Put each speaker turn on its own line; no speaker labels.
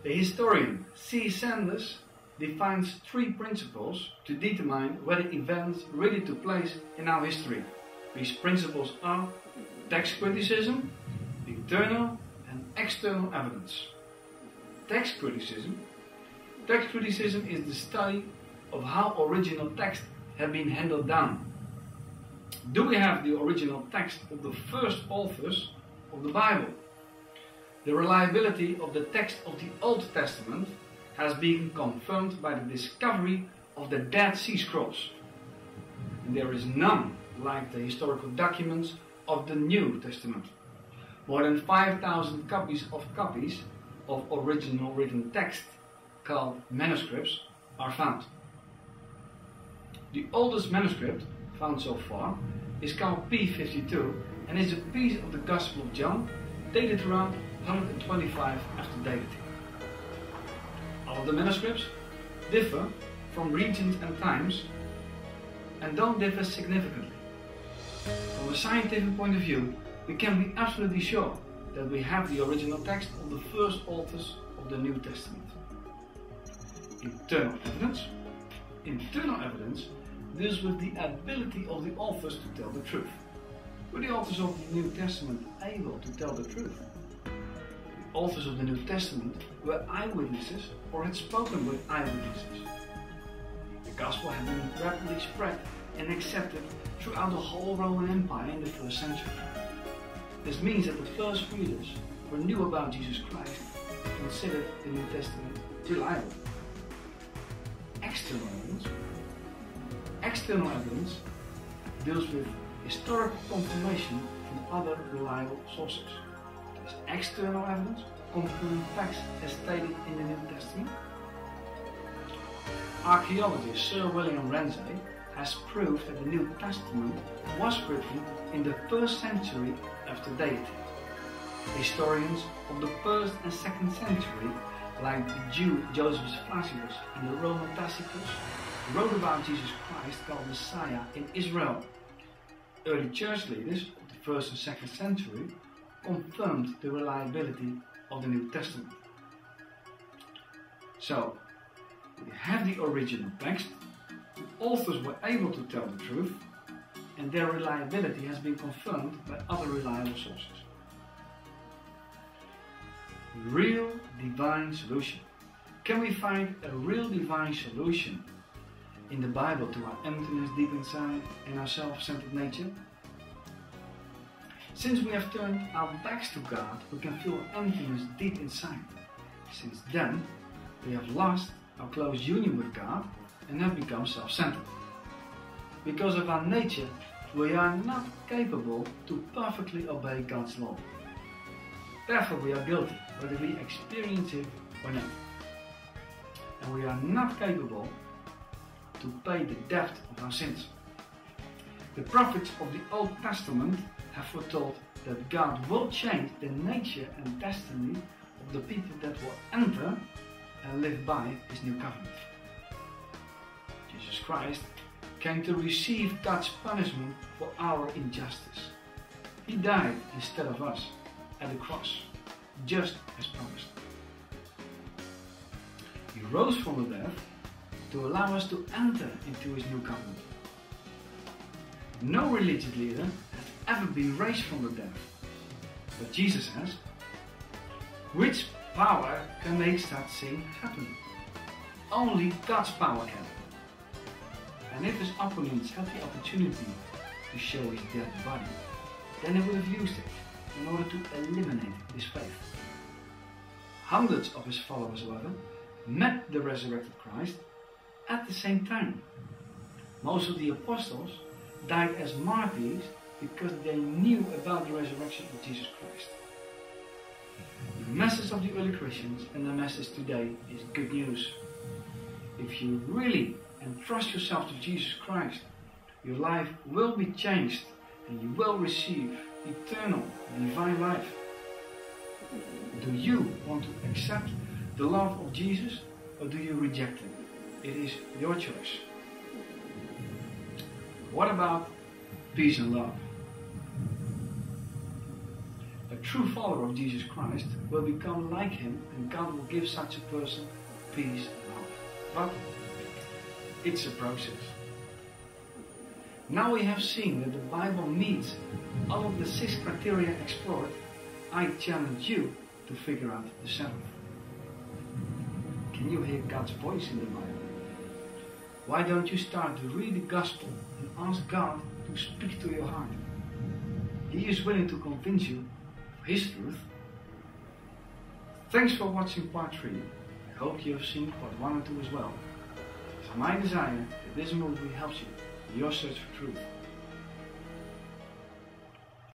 The historian C. Sanders defines three principles to determine whether events really took place in our history. These principles are text criticism, internal and external evidence. Text criticism. Text criticism is the study of how original text have been handled down. Do we have the original text of the first authors of the Bible? The reliability of the text of the Old Testament has been confirmed by the discovery of the Dead Sea Scrolls. And there is none like the historical documents of the New Testament. More than 5,000 copies of original written text, called manuscripts, are found. The oldest manuscript found so far is called P52 and is a piece of the Gospel of John dated around 125 after David. All of the manuscripts differ from regions and times and don't differ significantly. From a scientific point of view, we can be absolutely sure that we have the original text of the first authors of the New Testament. Internal evidence. Internal evidence deals with the ability of the authors to tell the truth. Were the authors of the New Testament able to tell the truth? The authors of the New Testament were eyewitnesses or had spoken with eyewitnesses. The Gospel had been rapidly spread and accepted throughout the whole Roman Empire in the first century. This means that the first readers who knew about Jesus Christ considered the New Testament reliable. External evidence. External evidence deals with historical confirmation from other reliable sources. This external evidence confirming facts as stated in the New Testament. Archaeologist Sir William Ramsay has proved that the New Testament was written in the 1st century after Haideti. Historians of the 1st and 2nd century, like the Jew Josephus Flacius and the Roman Tacitus, wrote about Jesus Christ called Messiah in Israel. Early church leaders of the 1st and 2nd century confirmed the reliability of the New Testament. So, we have the original text, the authors were able to tell the truth, and their reliability has been confirmed by other reliable sources. Real divine solution. Can we find a real divine solution in the Bible to our emptiness deep inside and our self-centered nature? Since we have turned our backs to God, we can feel emptiness deep inside. Since then, we have lost our close union with God and have become self-centered. Because of our nature, we are not capable to perfectly obey God's law. Therefore, we are guilty, whether we experience it or not. And we are not capable to pay the debt of our sins. The prophets of the Old Testament have foretold that God will change the nature and destiny of the people that will enter and live by His new covenant. Jesus Christ came to receive God's punishment for our injustice. He died instead of us at the cross, just as promised. He rose from the dead to allow us to enter into His new covenant. No religious leader has ever been raised from the dead, but Jesus has. Which power can make such thing happen? Only God's power can. And if His opponents had the opportunity to show His dead body, then they would have used it in order to eliminate His faith. Hundreds of His followers, however, met the resurrected Christ at the same time. Most of the apostles died as martyrs because they knew about the resurrection of Jesus Christ. The message of the early Christians and the message today is good news. If you really entrust yourself to Jesus Christ, your life will be changed and you will receive eternal divine life. Do you want to accept the love of Jesus or do you reject it? It is your choice. What about peace and love? A true follower of Jesus Christ will become like him, and God will give such a person peace and love. But it's a process. Now we have seen that the Bible meets all of the 6 criteria explored. I challenge you to figure out the 7th. Can you hear God's voice in the Bible? Why don't you start to read the Gospel and ask God to speak to your heart? He is willing to convince you of His truth. Thanks for watching part 3. I hope you have seen part 1 and 2 as well. It's my desire that this movie helps you in your search for truth.